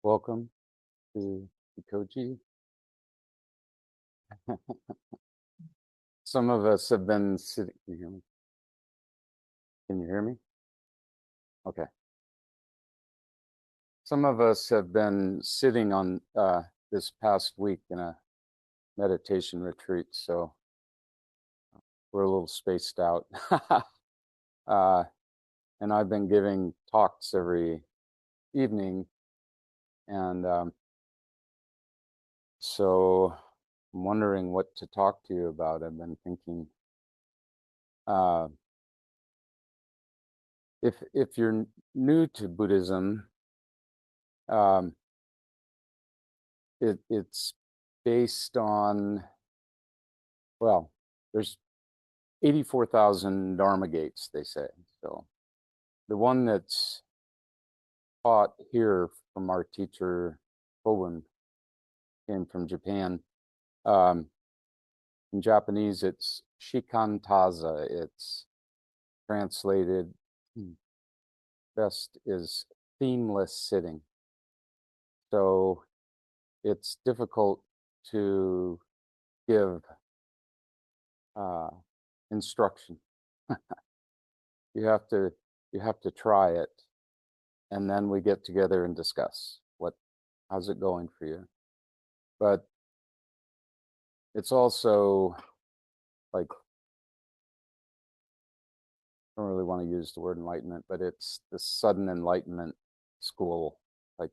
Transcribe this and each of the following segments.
Welcome to Koji. Some of us have been sitting. Can you hear me? Can you hear me? Okay. Some of us have been sitting on this past week in a meditation retreat, so we're a little spaced out. And I've been giving talks every evening, and so I'm wondering what to talk to you about. I've been thinking. If you're new to Buddhism, um, it's based on, well, there's 84,000 Dharma gates, they say. So the one that's taught here from our teacher, Owen, came from Japan. In Japanese, it's shikantaza. It's translated best is themeless sitting. So it's difficult to give instruction. You have to try it, and then we get together and discuss how's it going for you. But it's also like, I don't really want to use the word enlightenment, but it's the sudden enlightenment school. Like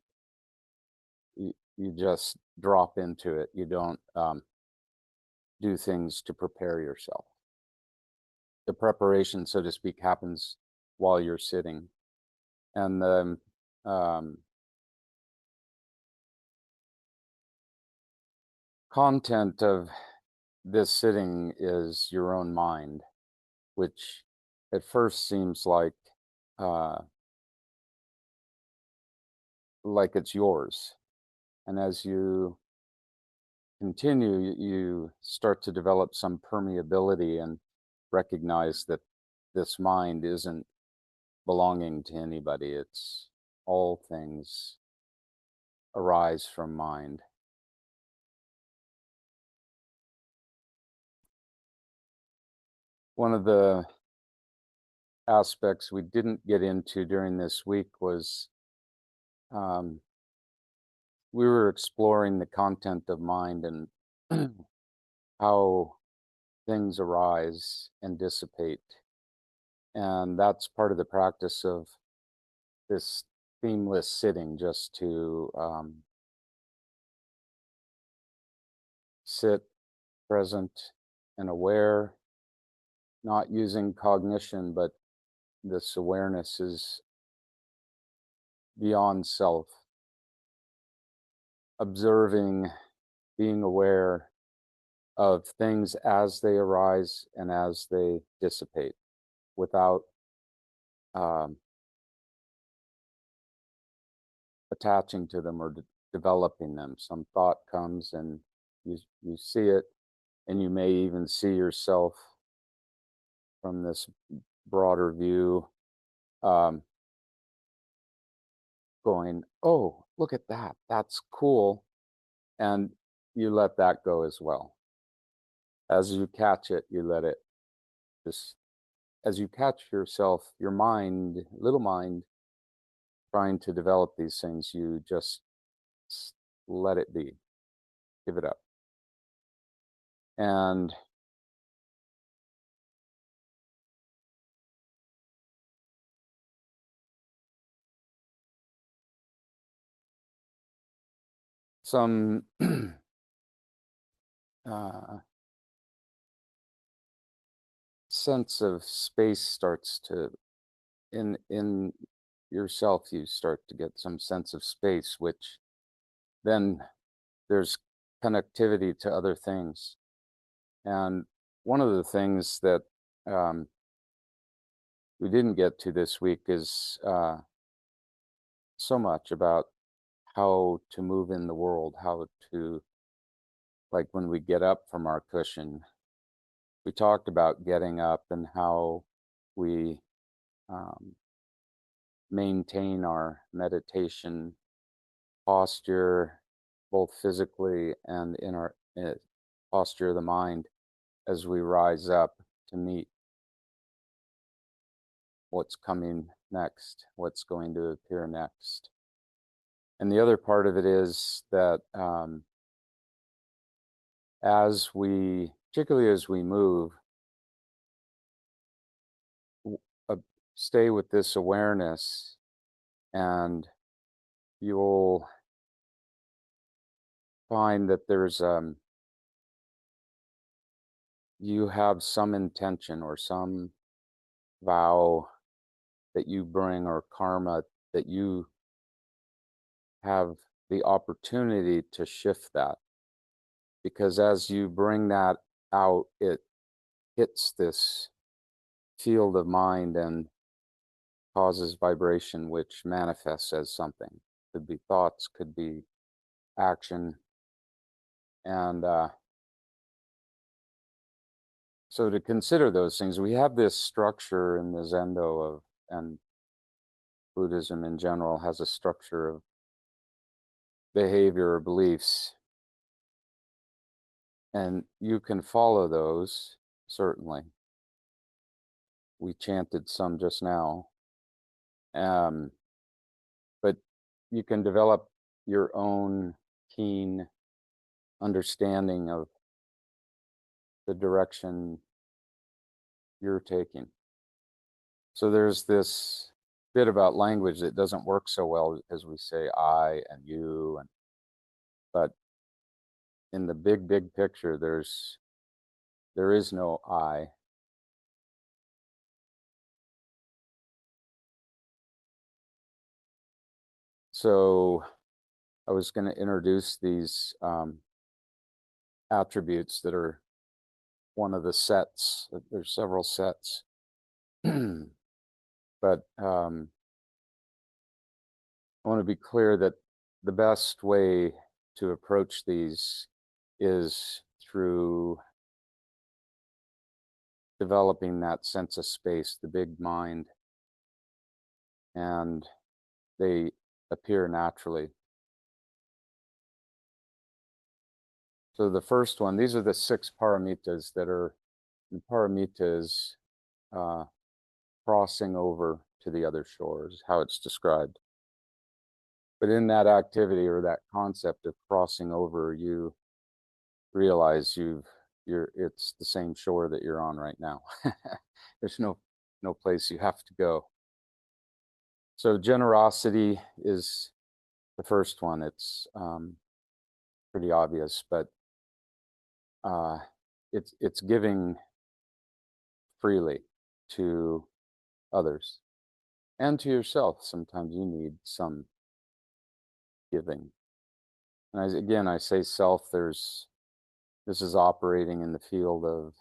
you just drop into it. You don't do things to prepare yourself. The preparation, so to speak, happens while you're sitting. And the content of this sitting is your own mind, which at first seems like it's yours. And as you continue, you start to develop some permeability and recognize that this mind isn't belonging to anybody. It's all things arise from mind. One of the aspects we didn't get into during this week was we were exploring the content of mind and how things arise and dissipate. And that's part of the practice of this themeless sitting, just to sit present and aware, not using cognition, but this awareness is beyond self. Observing, being aware of things as they arise and as they dissipate without attaching to them or developing them. Some thought comes and you see it, and you may even see yourself from this broader view, going, oh, look at that, that's cool. And you let that go as well. As you catch it, you let it just, as you catch yourself, your mind, little mind, trying to develop these things, you just let it be, give it up. And some sense of space starts to, in yourself, you start to get some sense of space, which then there's connectivity to other things. And one of the things that we didn't get to this week is so much about how to move in the world, how to, like when we get up from our cushion, we talked about getting up and how we maintain our meditation posture, both physically and in our posture of the mind, as we rise up to meet what's coming next, what's going to appear next. And the other part of it is that particularly as we move, stay with this awareness, and you'll find that you have some intention or some vow that you bring, or karma that you have the opportunity to shift that. Because as you bring that out, it hits this field of mind and causes vibration, which manifests as something. Could be thoughts, could be action. And so to consider those things, we have this structure in the Zendo and Buddhism in general has a structure of behavior or beliefs. And you can follow those, certainly. We chanted some just now. But you can develop your own keen understanding of the direction you're taking. So there's this bit about language that doesn't work so well as we say I and you, but in the big picture, there is no I. So I was going to introduce these attributes that are one of the sets. There's several sets. But I want to be clear that the best way to approach these is through developing that sense of space, the big mind, and they appear naturally. So the first one, these are the 6 paramitas that are, and paramitas crossing over to the other shores, how it's described. But in that activity or that concept of crossing over, you realize it's the same shore that you're on right now. There's no place you have to go. So generosity is the first one. It's pretty obvious, but it's giving freely to others and to yourself. Sometimes you need some giving. And I say self. This is operating in the field of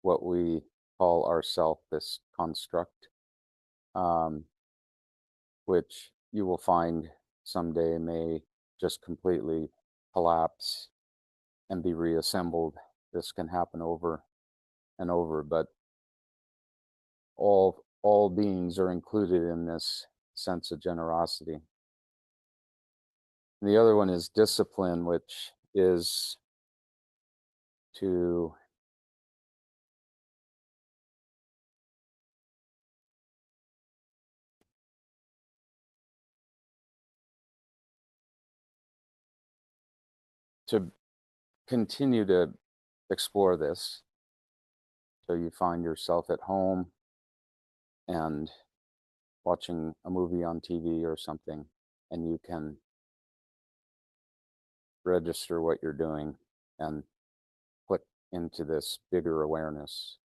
what we call ourself, this construct, which you will find someday may just completely collapse and be reassembled. This can happen over and over, but all beings are included in this sense of generosity. And the other one is discipline, which is to continue to explore this. So you find yourself at home and watching a movie on TV or something, and you can register what you're doing and put into this bigger awareness,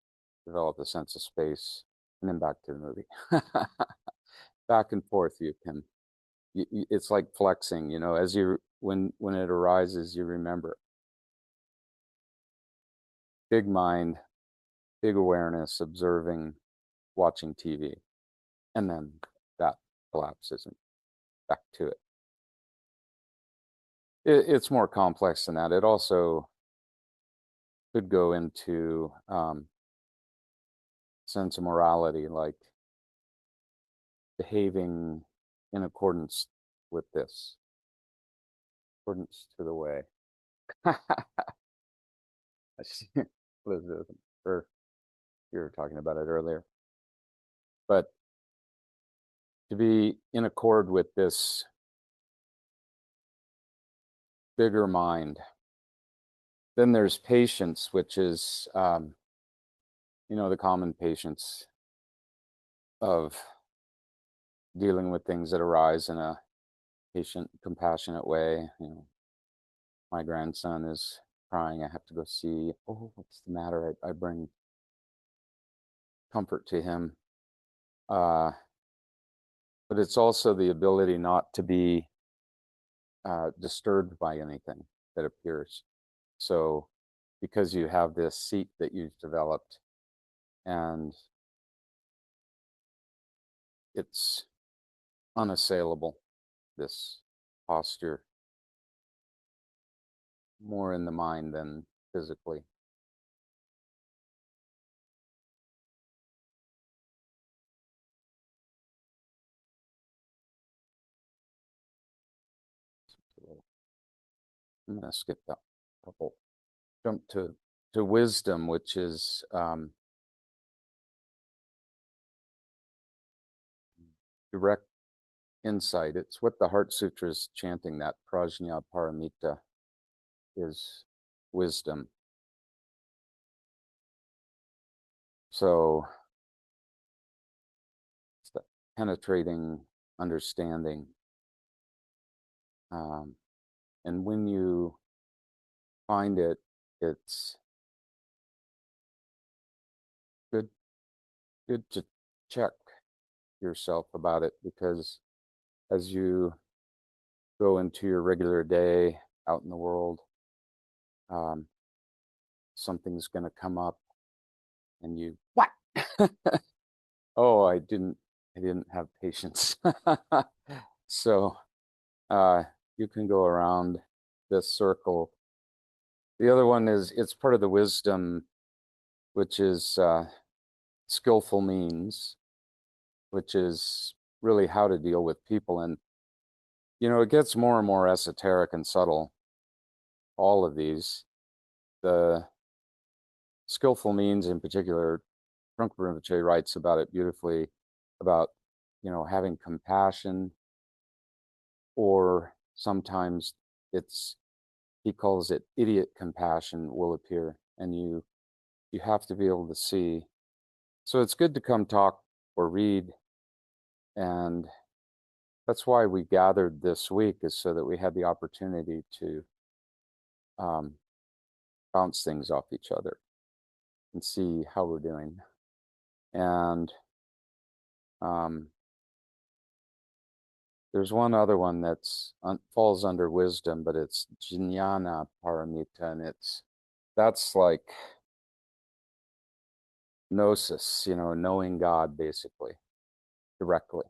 develop a sense of space, and then back to the movie. Back and forth, it's like flexing, as when it arises, you remember. Big mind, big awareness, observing, watching TV, and then that collapses and back to it. It's more complex than that. It also could go into sense of morality, like behaving in accordance with this. accordance to the way. I see Elizabeth, or you were talking about it earlier. But to be in accord with this bigger mind. Then there's patience, which is, the common patience of dealing with things that arise in a patient, compassionate way. My grandson is crying. I have to go see. Oh, what's the matter? I bring comfort to him. But it's also the ability not to be disturbed by anything that appears. So because you have this seat that you've developed and it's unassailable, this posture, more in the mind than physically. I'm going to skip that couple. Jump to wisdom, which is direct insight. It's what the Heart Sutra is chanting, that prajna paramita is wisdom. So it's the penetrating understanding. And when you find it, it's good to check yourself about it, because as you go into your regular day out in the world, something's going to come up and you, what? Oh, I didn't have patience. So you can go around this circle. The other one is, it's part of the wisdom, which is skillful means, which is really how to deal with people. And it gets more and more esoteric and subtle, all of these. The skillful means in particular, Trungpa Rinpoche writes about it beautifully, about, having compassion, or sometimes he calls it idiot compassion will appear, and you have to be able to see. So it's good to come talk or read, and that's why we gathered this week, is so that we had the opportunity to bounce things off each other and see how we're doing. And there's one other one that's falls under wisdom, but it's jnana paramita, and that's like gnosis, knowing God basically directly.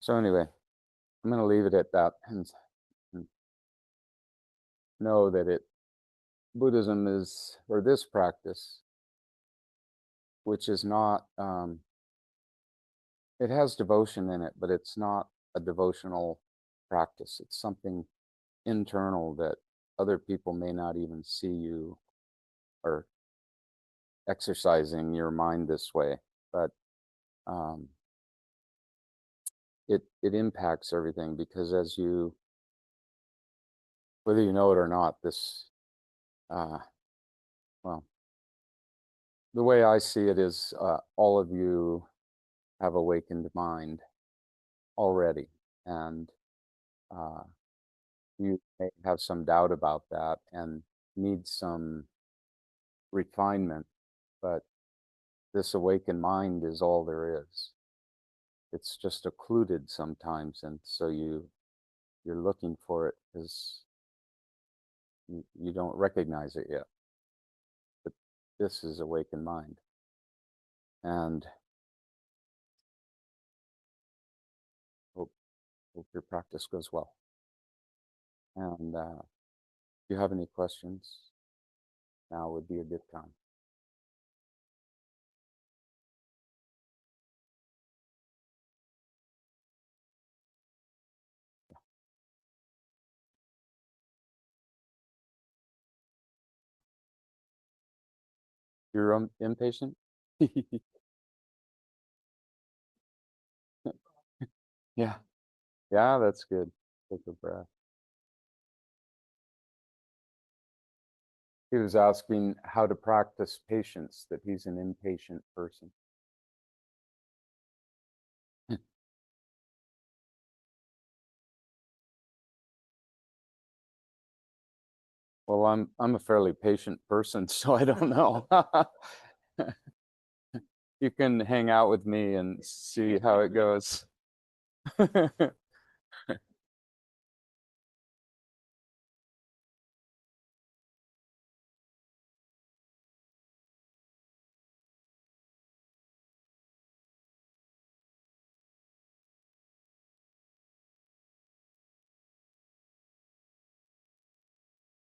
So anyway, I'm going to leave it at that, and know that Buddhism is, or this practice, which is not, it has devotion in it, but it's not a devotional practice. It's something internal that other people may not even see you or exercising your mind this way, but it impacts everything, because as you, whether you know it or not, this well, the way I see it is, all of you have awakened mind already, and you may have some doubt about that and need some refinement, but this awakened mind is all there is. It's just occluded sometimes, and so you're looking for it because you don't recognize it yet. But this is awakened mind, and hope your practice goes well. And if you have any questions, now would be a good time. You're impatient? Yeah. Yeah, that's good. Take a breath. He was asking how to practice patience, that he's an impatient person. Well, I'm a fairly patient person, so I don't know. You can hang out with me and see how it goes.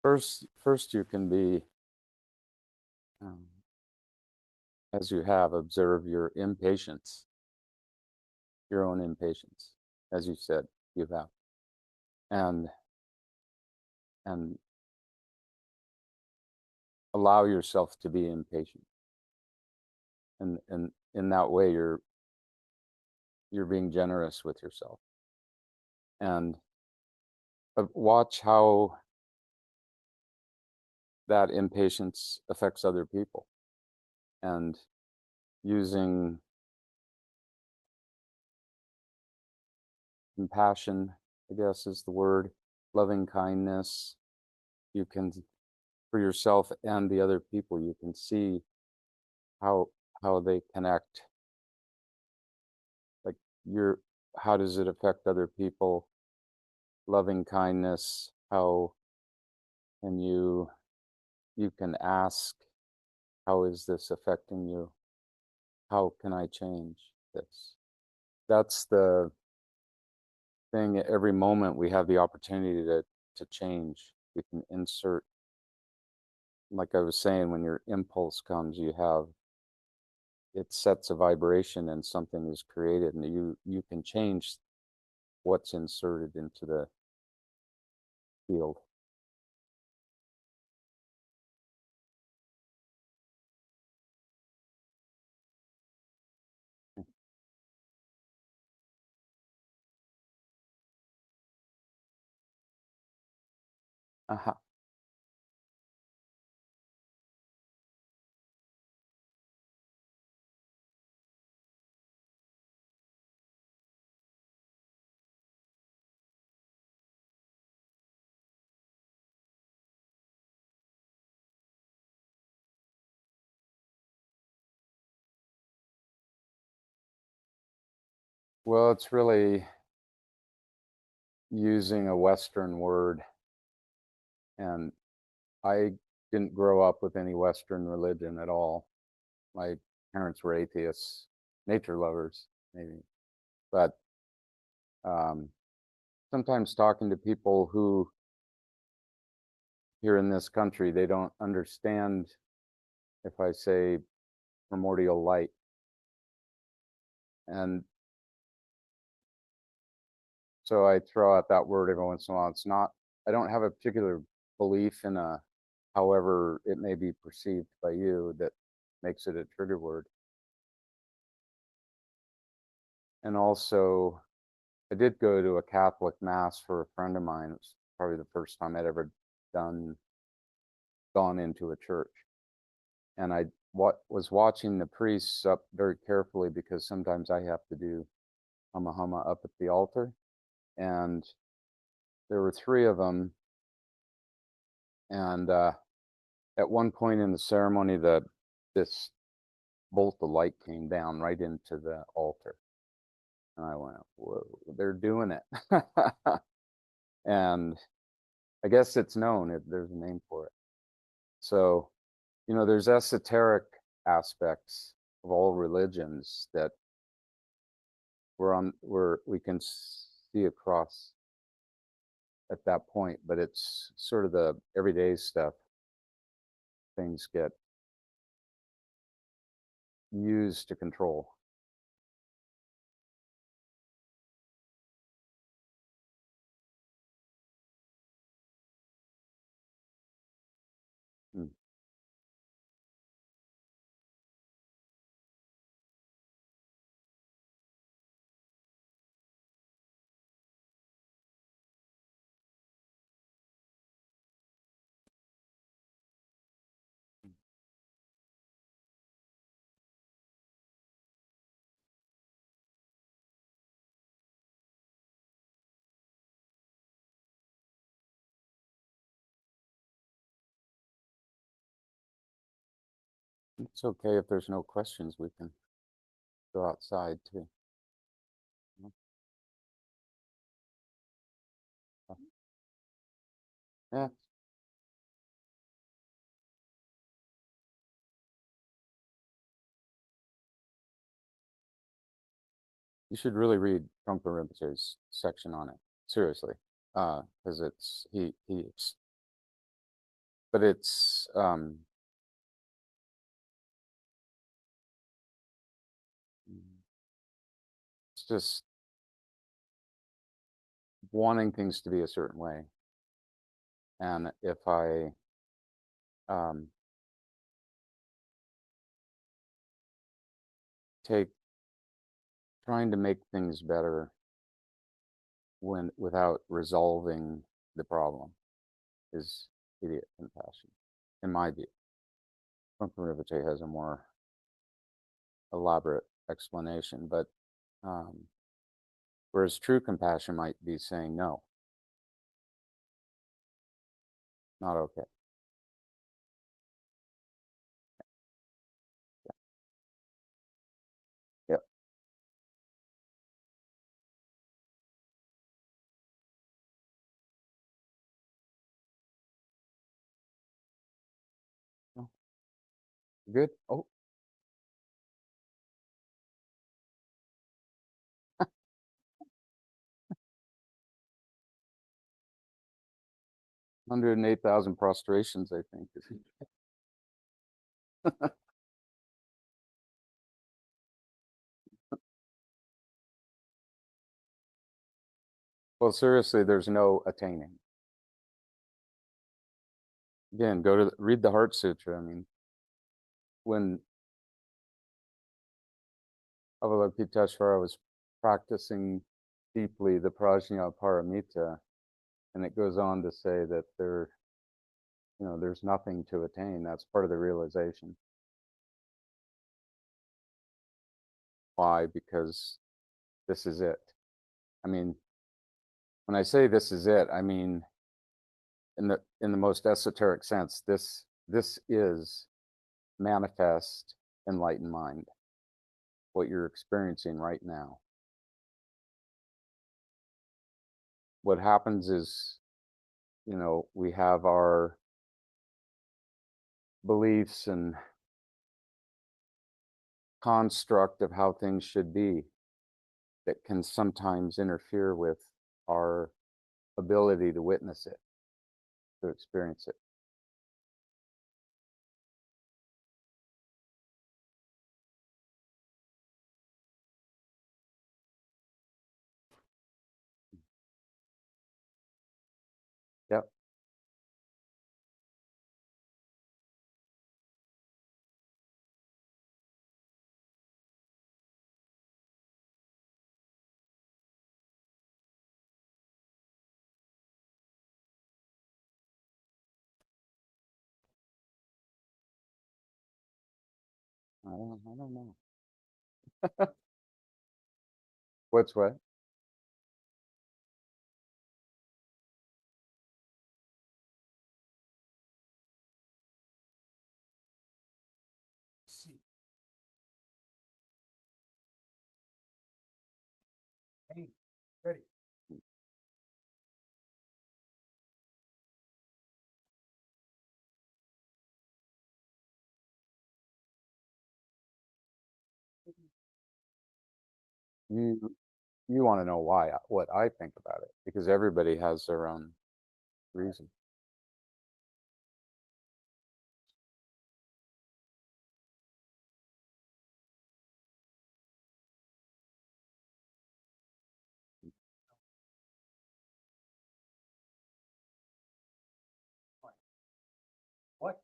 First you can be, um, as you have, observe your impatience, your own impatience, as you said, you have, and and allow yourself to be impatient, and in that way you're being generous with yourself, and watch how that impatience affects other people, and using compassion, I guess is the word, loving kindness, you can, for yourself and the other people, you can see how they connect. Like your, how does it affect other people? Loving kindness, how can you can ask, how is this affecting you? How can I change this? That's the thing. At every moment we have the opportunity to change. We can insert, like I was saying, when your impulse comes, you have, it sets a vibration and something is created, and you can change what's inserted into the field. Uh-huh. Well, it's really using a Western word, and I didn't grow up with any Western religion at all. My parents were atheists, nature lovers, maybe. But um, sometimes talking to people who here in this country, they don't understand if I say primordial light. And so I throw out that word every once in a while. It's not, I don't have a particular belief in a, however it may be perceived by you, that makes it a trigger word. And also, I did go to a Catholic mass for a friend of mine. It was probably the first time I'd ever gone into a church. And I was watching the priests up very carefully, because sometimes I have to do hama hama up at the altar. And there were three of them. And at one point in the ceremony, this bolt of light came down right into the altar. And I went, whoa, they're doing it. And I guess it's known, there's a name for it. So, there's esoteric aspects of all religions that we can see across at that point, but it's sort of the everyday stuff. Things get used to control. Mm. It's okay if there's no questions. We can go outside too. Yeah, you should really read Trungpa Rinpoche's section on it seriously, because but it's just wanting things to be a certain way, and if I take trying to make things better without resolving the problem is idiot compassion, in my view. Trungpa Rinpoche has a more elaborate explanation, but whereas true compassion might be saying no, not okay. Yep. Oh, good. Oh, 108,000 prostrations, I think. Well, seriously, there's no attaining. Again, read the Heart Sutra. I mean, when Avalokiteshvara was practicing deeply the prajna paramita, and it goes on to say that there's nothing to attain. That's part of the realization. Why? Because this is it. I mean, when I say this is it, I mean in the most esoteric sense, this is manifest enlightened mind, what you're experiencing right now. What happens is, we have our beliefs and construct of how things should be that can sometimes interfere with our ability to witness it, to experience it. Yep. I don't know. What's what? See. Hey, ready. You you want to know why, what I think about it, because everybody has their own reason. What?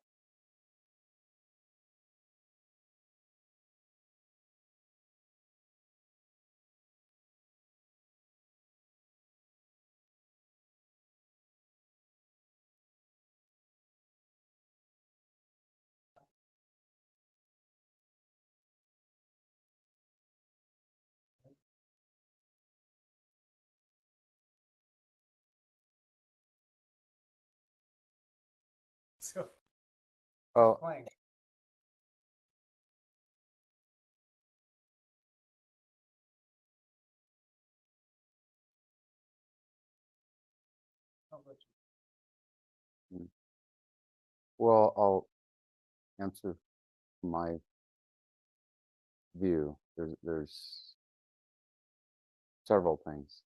So, oh, mm. Well, I'll answer my view. There's several things,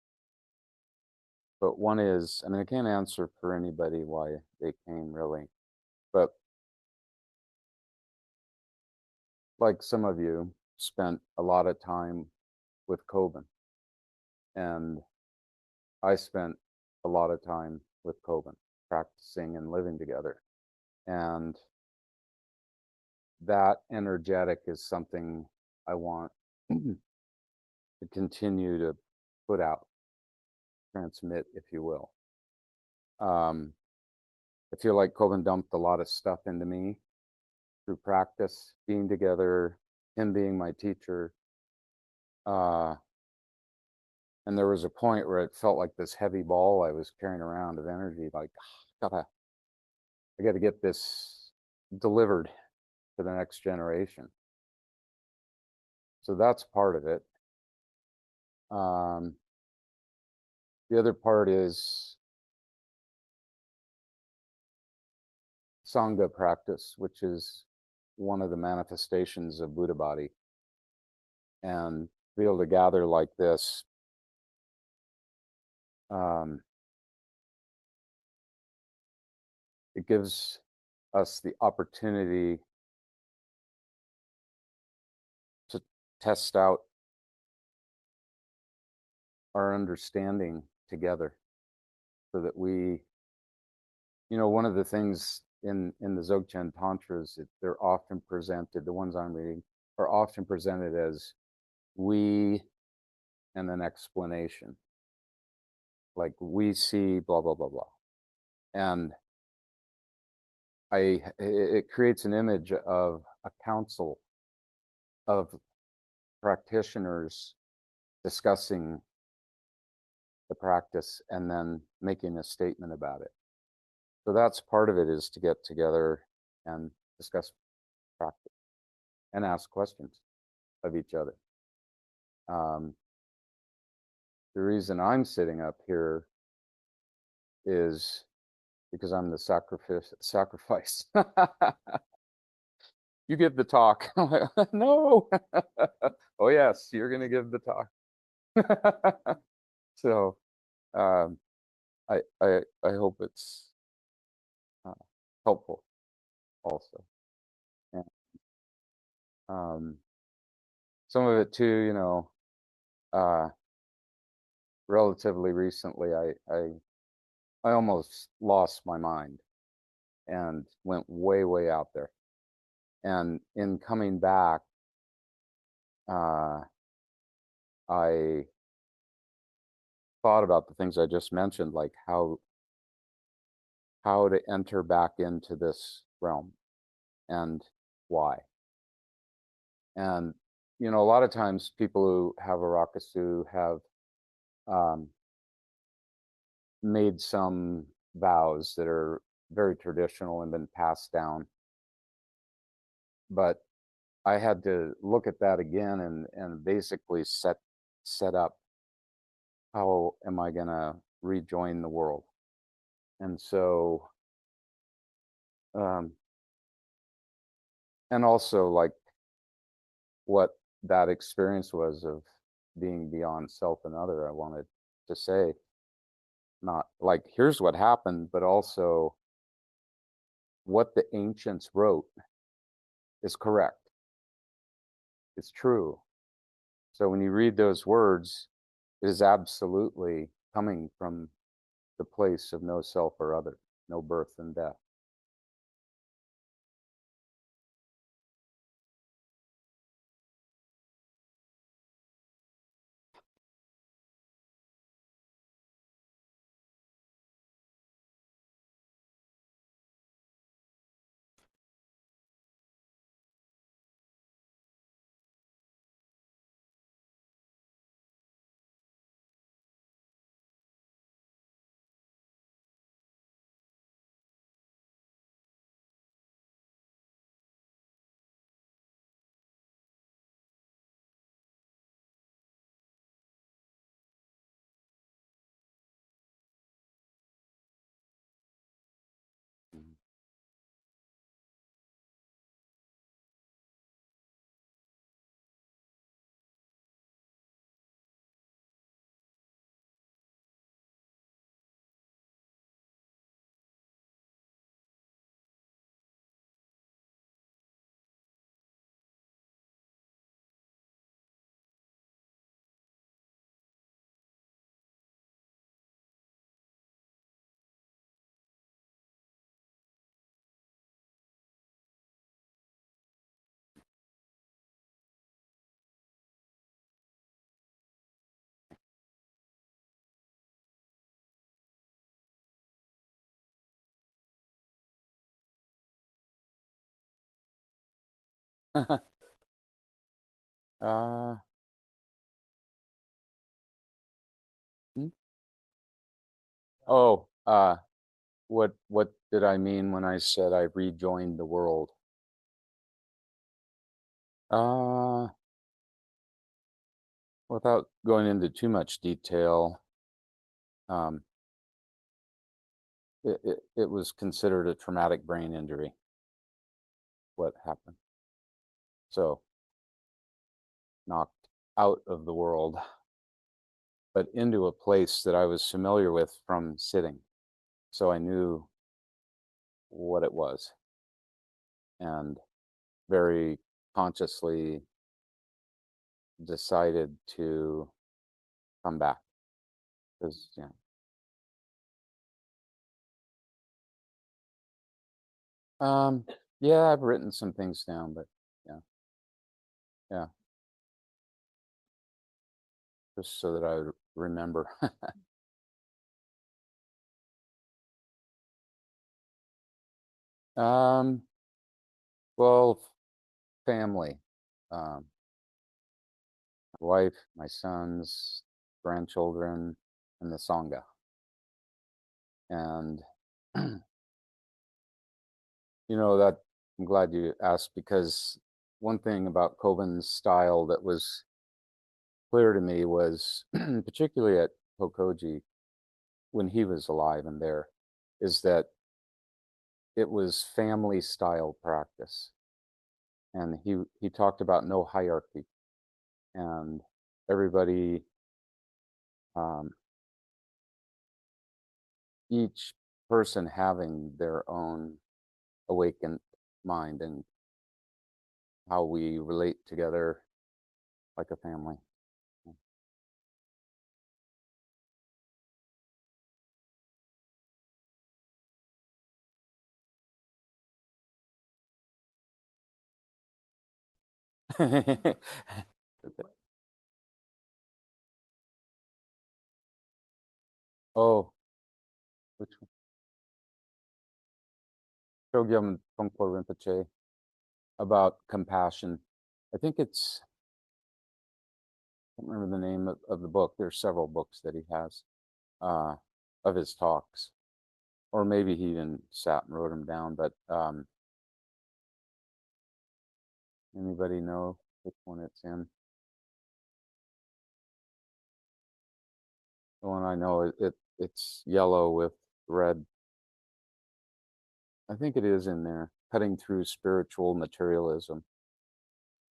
but one is, I mean, I can't answer for anybody why they came really, but like some of you spent a lot of time with Coben, and I spent a lot of time with Coben, practicing and living together. And that energetic is something I want to continue to put out, transmit, if you will. I feel like Coben dumped a lot of stuff into me through practice, being together, him being my teacher. And there was a point where it felt like this heavy ball I was carrying around of energy, like, I gotta get this delivered to the next generation. So that's part of it. The other part is Sangha practice, which is one of the manifestations of Buddha body. And be able to gather like this, it gives us the opportunity to test out our understanding together, so that we, one of the things in the Dzogchen Tantras, they're often presented, the ones I'm reading, are often presented as we and an explanation. Like, we see blah, blah, blah, blah. And it creates an image of a council of practitioners discussing the practice and then making a statement about it. So that's part of it, is to get together and discuss practice and ask questions of each other. The reason I'm sitting up here is because I'm the sacrifice. You give the talk. No. Oh yes, you're gonna give the talk. So I hope it's helpful also. And some of it too, relatively recently, I almost lost my mind and went way, way out there. And in coming back, I thought about the things I just mentioned, like how to enter back into this realm and why. And a lot of times people who have a Rakusu have made some vows that are very traditional and been passed down. But I had to look at that again and basically set up, how am I gonna rejoin the world? And so and also, like, what that experience was of being beyond self and other, I wanted to say, not like, here's what happened, but also what the ancients wrote is correct. It's true. So when you read those words, it is absolutely coming from the place of no self or other, no birth and death. uh, hmm? Oh, what did I mean when I said I rejoined the world? Uh, Without going into too much detail, um, it was considered a traumatic brain injury, what happened. So knocked out of the world, but into a place that I was familiar with from sitting. So I knew what it was, and very consciously decided to come back. Because, yeah. Um, yeah, I've written some things down, but yeah, yeah, just so that I would remember. um, well, family, um, my wife, my sons, grandchildren, and the Sangha. And that I'm glad you asked, because one thing about Kobin's style that was clear to me was, particularly at Hokoji when he was alive and there, is that it was family style practice. And he talked about no hierarchy, and everybody, um, each person having their own awakened mind, and how we relate together like a family. Oh, which one? Chogyam Trungpa Rinpoche, about compassion. I think I can't remember the name of the book. There's several books that he has, uh, of his talks, or maybe he even sat and wrote them down. But anybody know which one it's in? The one I know, it's yellow with red. I think it is in there. Cutting Through Spiritual Materialism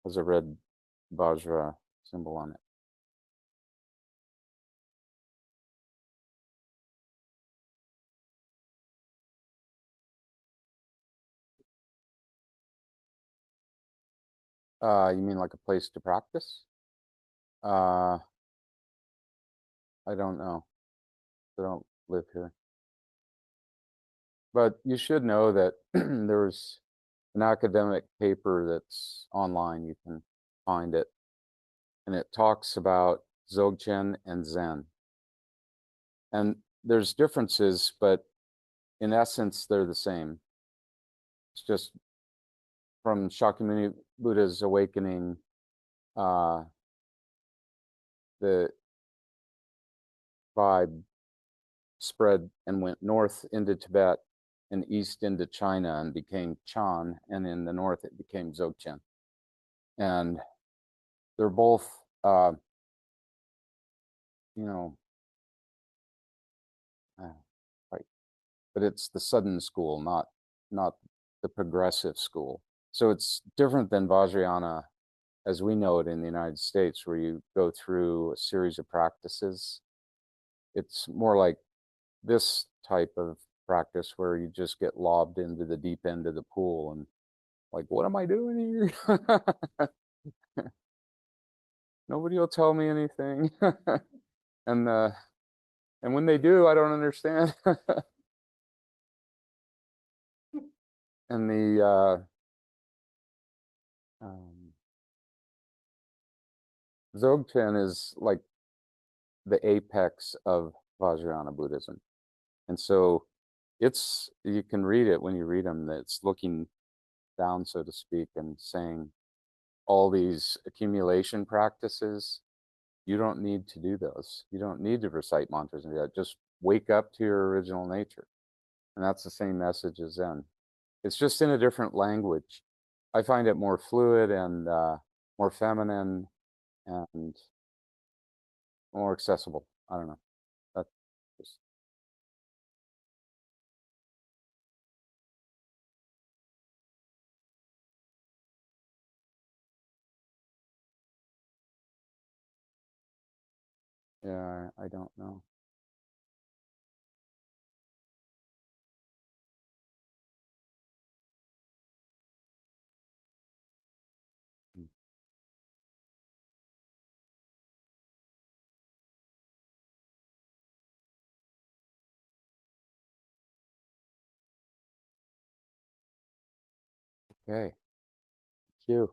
has a red Vajra symbol on it. You mean like a place to practice? Uh, I don't know. I don't live here. But you should know that there's an academic paper that's online. You can find it. And it talks about Dzogchen and Zen. And there's differences, but in essence, they're the same. It's just from Shakyamuni Buddha's awakening, uh, the vibe spread and went north into Tibet and east into China and became Chan, and in the north it became Dzogchen. And they're both, you know, right, but it's the sudden school, not the progressive school. So it's different than Vajrayana as we know it in the United States, where you go through a series of practices. It's more like this type of practice where you just get lobbed into the deep end of the pool and like, what am I doing here? Nobody will tell me anything. and and when they do, I don't understand. And the Dzogchen is like the apex of Vajrayana Buddhism. And so it's, you can read it when you read them, it's looking down, so to speak, and saying all these accumulation practices, you don't need to do those. You don't need to recite mantras and do that. Just wake up to your original nature. And that's the same message as Zen. It's just in a different language. I find it more fluid and more feminine and more accessible. I don't know. That's just, yeah, I don't know. Okay, thank you.